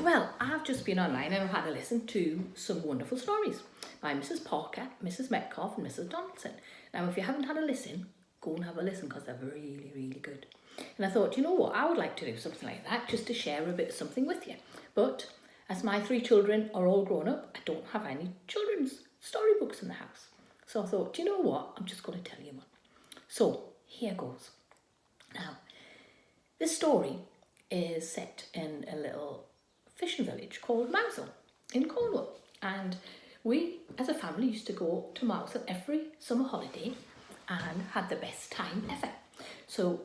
Well, I've just been online and I've had a listen to some wonderful stories by Mrs. Parker, Mrs. Metcalf and Mrs. Johnston. Now, if you haven't had a listen, go and have a listen because they're really, really good. And I thought, you know what, I would like to do something like that just to share a bit of something with you. But as my 3 children are all grown up, I don't have any children's storybooks in the house. So I thought, you know what, I'm just going to tell you one. So here goes. Now, this story is set in a little fishing village called Mousehole in Cornwall, and we as a family used to go to Mousehole every summer holiday and had the best time ever. So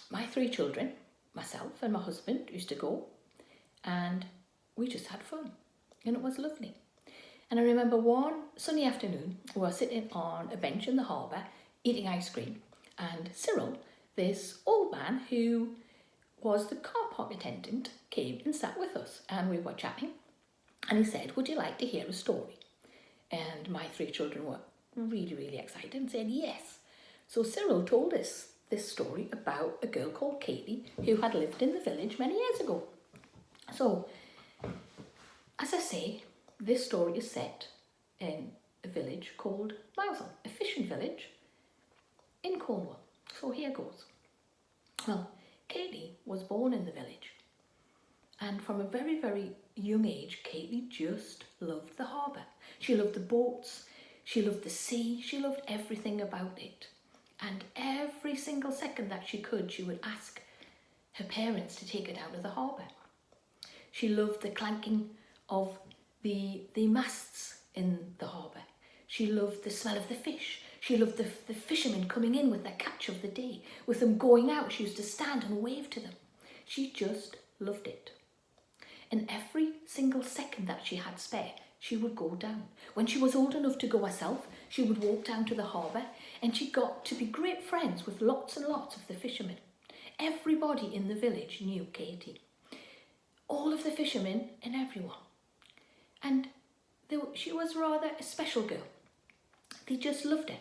my 3 children, myself and my husband, used to go and we just had fun and it was lovely. And I remember one sunny afternoon we were sitting on a bench in the harbour eating ice cream, and Cyril, this old man who was the car park attendant, came and sat with us and we were chatting, and he said, would you like to hear a story? And my 3 children were really, really excited and said yes. So Cyril told us this story about a girl called Katie who had lived in the village many years ago. So, as I say, this story is set in a village called Mousehole, a fishing village in Cornwall. So here goes. Well, Katie was born in the village, and from a very, very young age, Katie just loved the harbour. She loved the boats, she loved the sea, she loved everything about it. And every single second that she could, she would ask her parents to take her down to the harbour. She loved the clanking of the masts in the harbour. She loved the smell of the fish. She loved the fishermen coming in with their catch of the day. With them going out, she used to stand and wave to them. She just loved it. And every single second that she had spare, she would go down. When she was old enough to go herself, she would walk down to the harbour, and she got to be great friends with lots and lots of the fishermen. Everybody in the village knew Katie. All of the fishermen and everyone. And she was rather a special girl. They just loved her.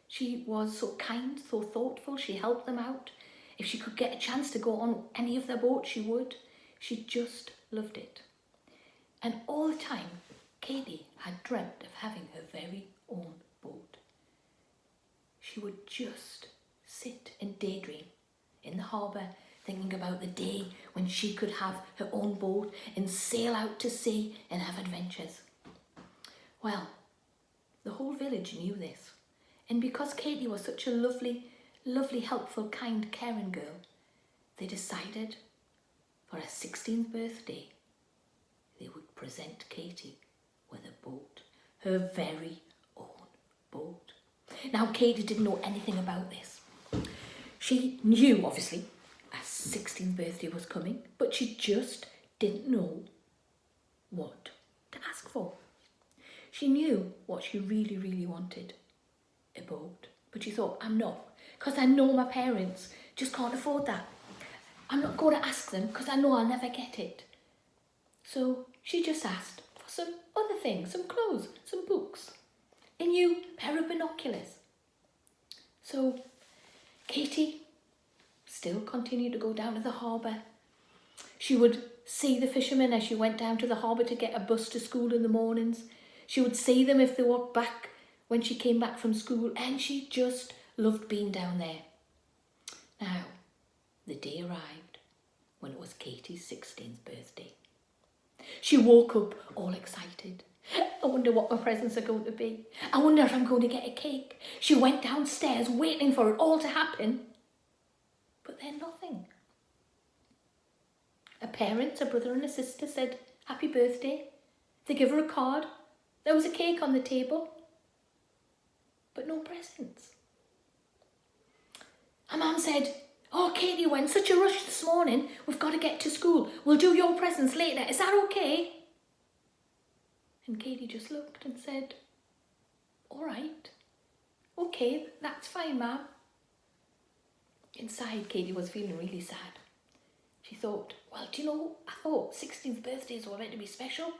She was so kind, so thoughtful. She helped them out. If she could get a chance to go on any of their boats, she would. She just loved it. And all the time, Katie had dreamt of having her very own boat. She would just sit and daydream in the harbour, thinking about the day when she could have her own boat and sail out to sea and have adventures. Well, the whole village knew this. And because Katie was such a lovely, lovely, helpful, kind, caring girl, they decided for her 16th birthday, they would present Katie with a boat, her very own boat. Now, Katie didn't know anything about this. She knew, obviously, her 16th birthday was coming, but she just didn't know what to ask for. She knew what she really, really wanted, a boat. But she thought, I'm not, because I know my parents just can't afford that. I'm not going to ask them because I know I'll never get it. So she just asked for some other things, some clothes, some books, a new pair of binoculars. So Katie still continued to go down to the harbour. She would see the fishermen as she went down to the harbour to get a bus to school in the mornings. She would see them if they walked back when she came back from school, and she just loved being down there. Now, the day arrived when it was Katie's 16th birthday. She woke up all excited. I wonder what my presents are going to be. I wonder if I'm going to get a cake. She went downstairs waiting for it all to happen, but then nothing. Her parents, her brother and her sister said, happy birthday. They gave her a card. There was a cake on the table, but no presents. Her mum said, oh, Katie, we're in such a rush this morning. We've got to get to school. We'll do your presents later. Is that okay? And Katie just looked and said, all right. Okay, that's fine, Mum. Inside, Katie was feeling really sad. She thought, well, do you know, I thought 16th birthdays were meant to be special.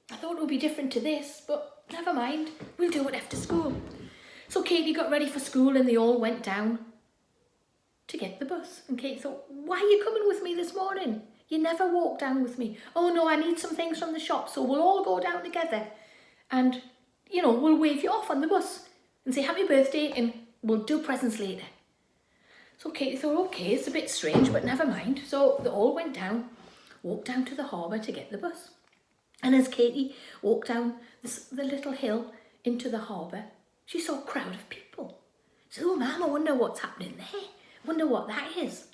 I thought it would be different to this, but never mind. We'll do it after school. So Katie got ready for school and they all went down to get the bus. And Katie thought, why are you coming with me this morning? You never walk down with me. Oh no, I need some things from the shop, so we'll all go down together and, you know, we'll wave you off on the bus and say happy birthday and we'll do presents later. So Katys thought, okay, it's a bit strange, but never mind. So they all walked down to the harbour to get the bus. And as Katys walked down the little hill into the harbour, she saw a crowd of people. She said, oh, Mum, I wonder what's happening there. I wonder what that is.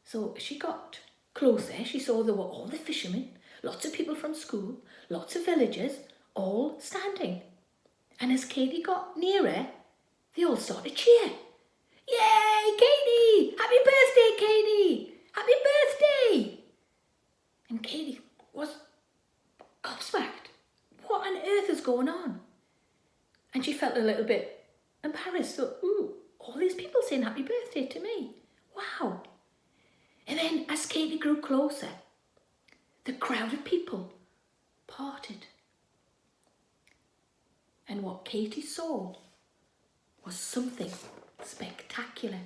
So she got closer. She saw there were all the fishermen, lots of people from school, lots of villagers, all standing. And as Katys got nearer, they all started to cheer. Yay, Katys! Happy birthday, Katys! Happy birthday! And Katys was gobsmacked. What on earth is going on? And she felt a little bit embarrassed. So, ooh, all these people saying happy birthday to me. Wow. And then as Katys grew closer, the crowd of people parted. And what Katys saw was something spectacular.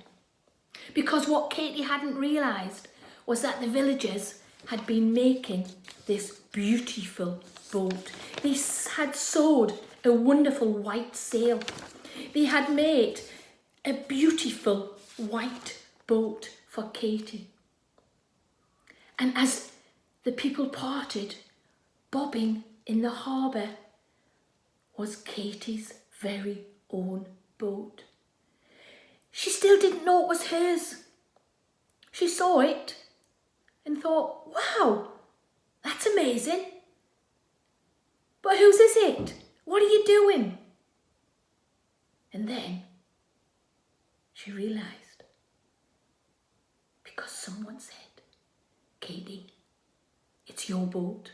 Because what Katys hadn't realised was that the villagers had been making this beautiful boat. They had sewed a wonderful white sail. They had made a beautiful white boat for Katys. And as the people parted, bobbing in the harbour was Katys' very own boat. She still didn't know it was hers. She saw it and thought, wow, that's amazing. But whose is it? What are you doing? And then she realised, because someone said, Katys, it's your boat.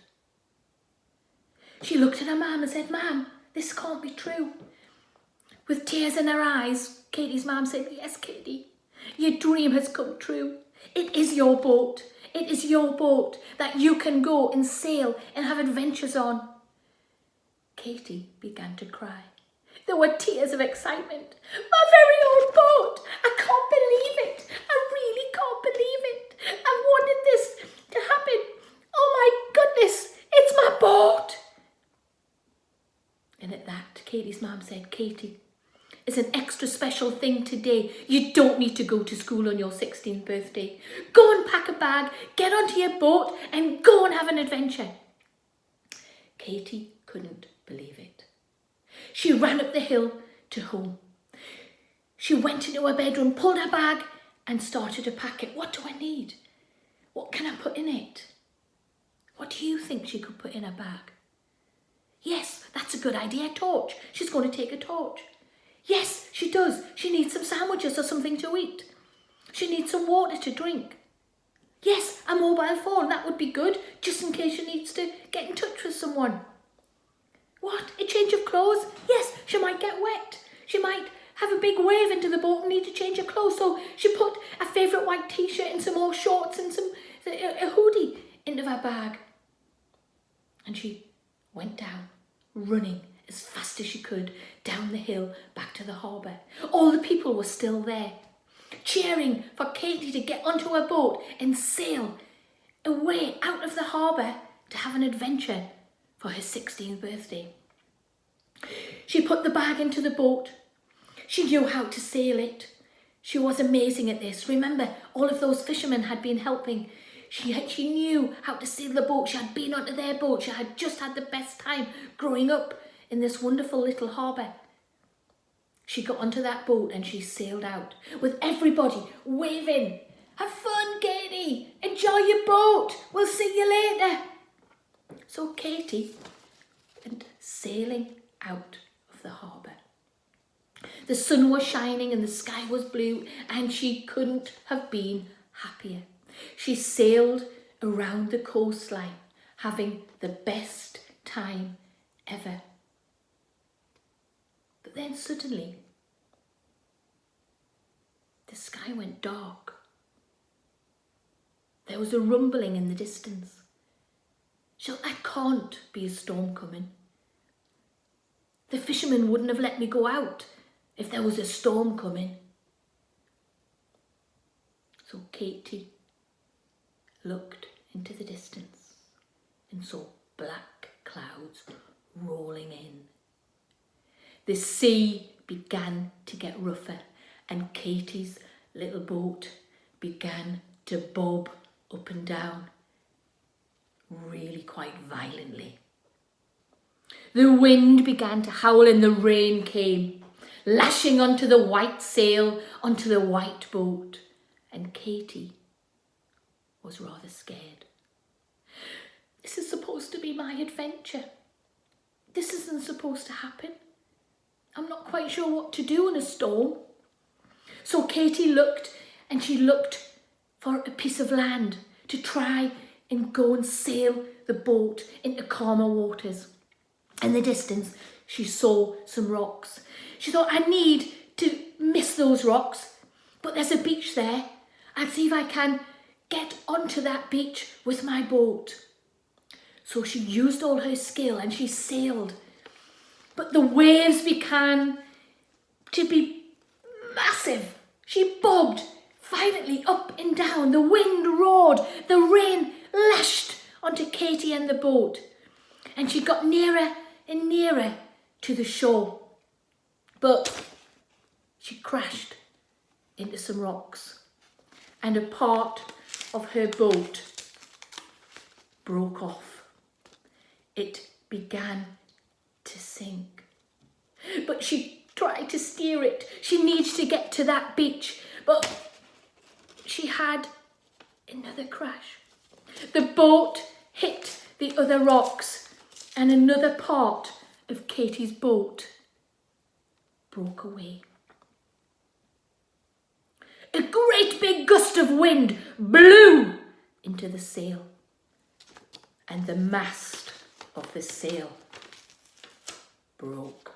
She looked at her mum and said, Mum, this can't be true. With tears in her eyes, Katys' mum said, yes, Katys, your dream has come true. It is your boat. It is your boat that you can go and sail and have adventures on. Katys began to cry. There were tears of excitement. My very own boat. I can't believe it. I really can't believe it. I wanted this to happen. Oh my goodness, it's my boat. And at that, Katys' mum said, Katys, it's an extra special thing today. You don't need to go to school on your 16th birthday. Go and pack a bag, get onto your boat and go and have an adventure. Katys couldn't believe it. She ran up the hill to home. She went into her bedroom, pulled her bag and started to pack it. What do I need? What can I put in it? What do you think she could put in her bag? Yes, that's a good idea, a torch. She's going to take a torch. Yes, she does. She needs some sandwiches or something to eat. She needs some water to drink. Yes, a mobile phone, that would be good, just in case she needs to get in touch with someone. What, a change of clothes? Yes, she might get wet. She might have a big wave into the boat and need to change her clothes. So she put a favourite white t-shirt and some more shorts and a hoodie into her bag. And she went down, running as fast as she could down the hill back to the harbour. All the people were still there, cheering for Katys to get onto her boat and sail away out of the harbour to have an adventure for her 16th birthday. She put the bag into the boat. She knew how to sail it. She was amazing at this. Remember, all of those fishermen had been helping. She knew how to sail the boat. She had been onto their boat. She had just had the best time growing up in this wonderful little harbour. She got onto that boat and she sailed out with everybody waving. Have fun, Katys. Enjoy your boat. We'll see you later. So Katys went sailing out of the harbour. The sun was shining and the sky was blue and she couldn't have been happier. She sailed around the coastline, having the best time ever. But then suddenly, the sky went dark. There was a rumbling in the distance. So that can't be a storm coming. The fishermen wouldn't have let me go out if there was a storm coming. So Katys looked into the distance and saw black clouds rolling in. The sea began to get rougher and Katys' little boat began to bob up and down, really quite violently. The wind began to howl and the rain came, lashing onto the white sail, onto the white boat, and Katys was rather scared. This is supposed to be my adventure. This isn't supposed to happen. I'm not quite sure what to do in a storm. So Katys looked and she looked for a piece of land to try and go and sail the boat into calmer waters. In the distance, she saw some rocks. She thought, I need to miss those rocks, but there's a beach there. I'll see if I can get onto that beach with my boat. So she used all her skill and she sailed. But the waves began to be massive. She bobbed violently up and down. The wind roared. The rain lashed onto Katys and the boat. And she got nearer and nearer to the shore. But she crashed into some rocks. And a part of her boat broke off. It began to sink. But she tried to steer it. She needed to get to that beach. But she had another crash. The boat hit the other rocks and another part of Katys' boat broke away. A great big gust of wind blew into the sail and the mast of the sail broke.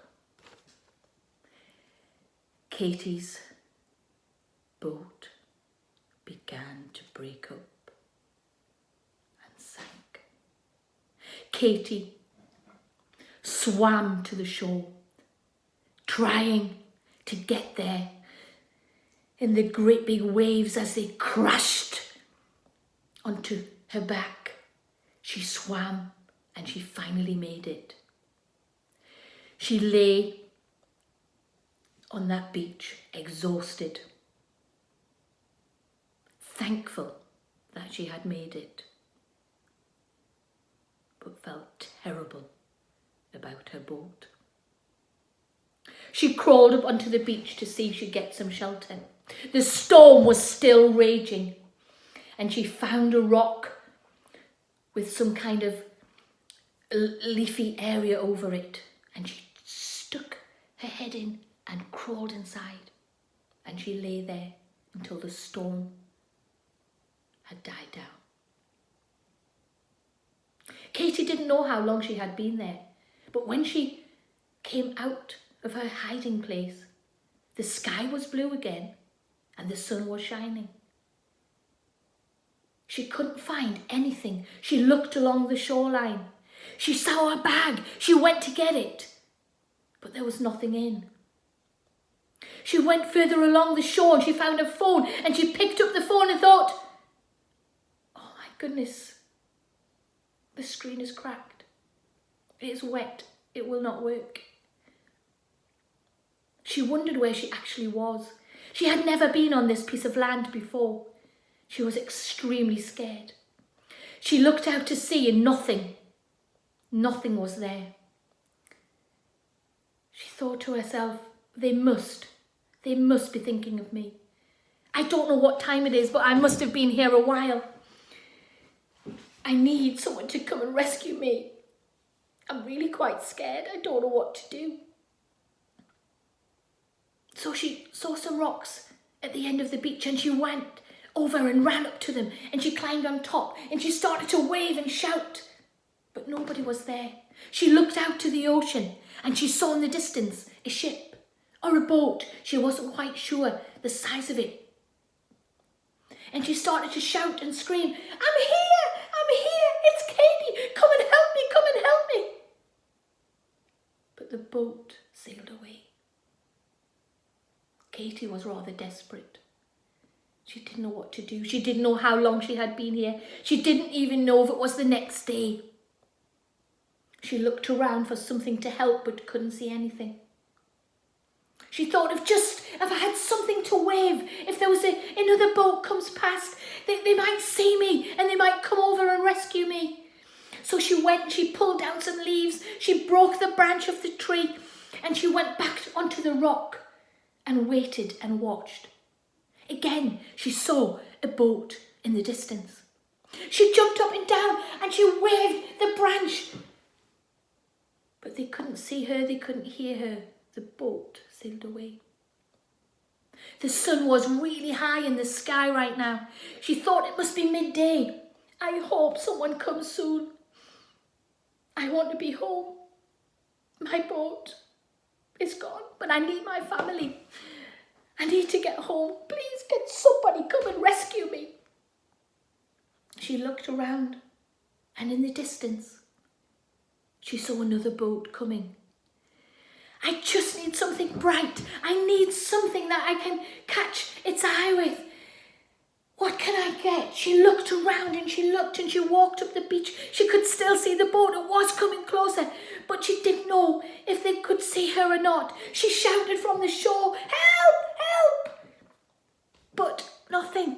Katys' boat began to break up and sank. Katys swam to the shore, trying to get there in the great big waves as they crashed onto her back. She swam and she finally made it. She lay on that beach, exhausted, thankful that she had made it, but felt terrible about her boat. She crawled up onto the beach to see if she'd get some shelter. The storm was still raging, and she found a rock with some kind of leafy area over it, and she stuck her head in and crawled inside, and she lay there until the storm had died down. Katys didn't know how long she had been there, but when she came out of her hiding place, the sky was blue again and the sun was shining. She couldn't find anything. She looked along the shoreline. She saw a bag. She went to get it, but there was nothing in. She went further along the shore and she found a phone and she picked up the phone and thought, oh my goodness, the screen is cracked. It is wet. It will not work. She wondered where she actually was. She had never been on this piece of land before. She was extremely scared. She looked out to sea and nothing was there. She thought to herself, they must be thinking of me. I don't know what time it is, but I must have been here a while. I need someone to come and rescue me. I'm really quite scared. I don't know what to do. So she saw some rocks at the end of the beach and she went over and ran up to them and she climbed on top and she started to wave and shout, but nobody was there. She looked out to the ocean and she saw in the distance a ship or a boat. She wasn't quite sure the size of it. And she started to shout and scream, I'm here, it's Katys, come and help me. But the boat sailed away. Katys was rather desperate. She didn't know what to do. She didn't know how long she had been here. She didn't even know if it was the next day. She looked around for something to help but couldn't see anything. She thought if I had something to wave, if there was another boat comes past, they might see me and they might come over and rescue me. So she went and she pulled down some leaves. She broke the branch of the tree and she went back onto the rock and waited and watched. Again, she saw a boat in the distance. She jumped up and down and she waved the branch. But they couldn't see her, they couldn't hear her. The boat sailed away. The sun was really high in the sky right now. She thought it must be midday. I hope someone comes soon. I want to be home. My boat is gone, but I need my family. I need to get home. Please, can somebody come and rescue me? She looked around and in the distance, she saw another boat coming. I just need something bright. I need something that I can catch its eye with. What can I get? She looked around and she looked and she walked up the beach. She could still see the boat. It was coming closer, but she didn't know if they could see her or not. She shouted from the shore, "Help! Help!" But nothing.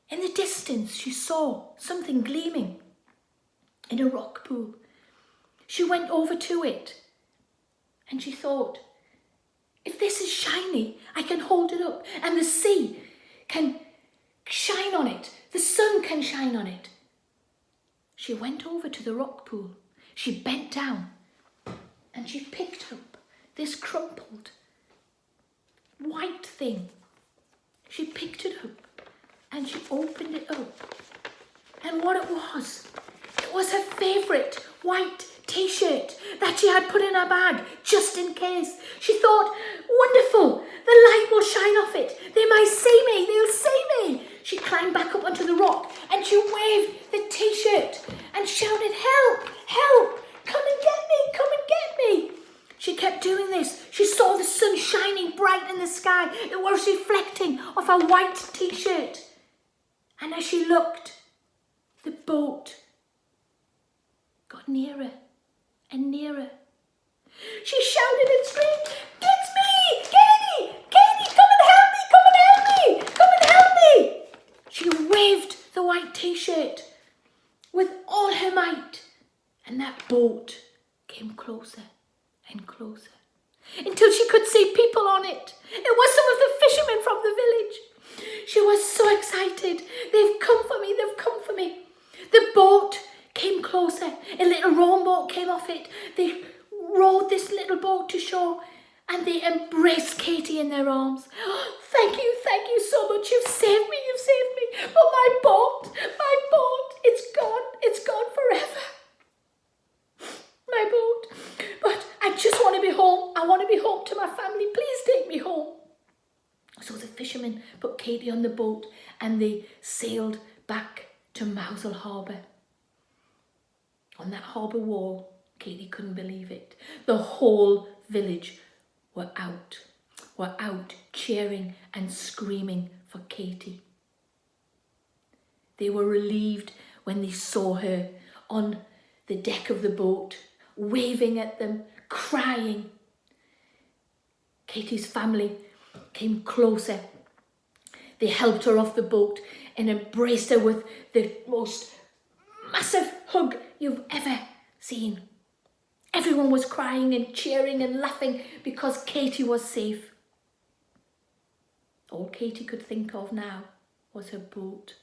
In the distance, she saw something gleaming in a rock pool. She went over to it and she thought, if this is shiny, I can hold it up and the sea can shine on it. The sun can shine on it. She went over to the rock pool. She bent down and she picked up this crumpled white thing. She picked it up and she opened it up. And what it was her favourite white t-shirt that she had put in her bag just in case. She thought, wonderful, the light will shine off it. They might see me, they'll see me. She climbed back up onto the rock and she waved the t-shirt and shouted, "Help, help, come and get me, come and get me." She kept doing this. She saw the sun shining bright in the sky. It was reflecting off her white t-shirt. And as she looked, the boat got nearer and nearer. She shouted and screamed, "It's me! Katys! Katys, come and help me! Come and help me! Come and help me!" She waved the white t-shirt with all her might, and that boat came closer and closer until she could see people on it. It was some of the fishermen from the village. She was so excited. They've come for me, they've come for me. The boat came closer. A little rowboat came off it. They rowed this little boat to shore and they embraced Katys in their arms. "Oh, thank you so much. You've saved me, you've saved me. But my boat, it's gone forever. My boat. But I just want to be home. I want to be home to my family. Please take me home." So the fishermen put Katys on the boat and they sailed back to Mousel Harbour. On that harbour wall, Katys couldn't believe it. The whole village were out cheering and screaming for Katys. They were relieved when they saw her on the deck of the boat, waving at them, crying. Katys' family came closer. They helped her off the boat and embraced her with the most massive hug you've ever seen. Everyone was crying and cheering and laughing because Katys was safe. All Katys could think of now was her boat.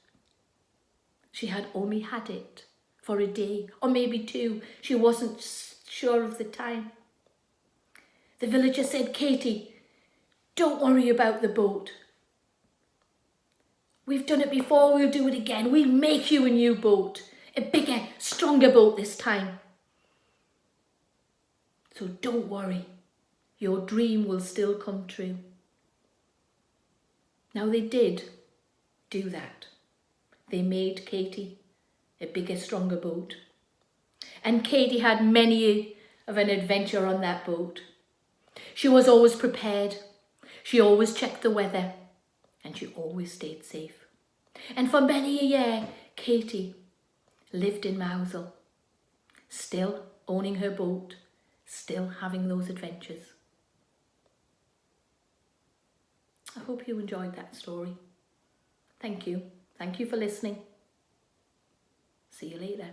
She had only had it for a day or maybe two. She wasn't sure of the time. The villager said, "Katys, don't worry about the boat. We've done it before, we'll do it again. We'll make you a new boat. A bigger, stronger boat this time. So don't worry, your dream will still come true." Now they did do that. They made Katys a bigger, stronger boat. And Katys had many of an adventure on that boat. She was always prepared. She always checked the weather. and she always stayed safe. And for many a year, Katy lived in Mousehole, still owning her boat, still having those adventures. I hope you enjoyed that story. Thank you. Thank you for listening. See you later.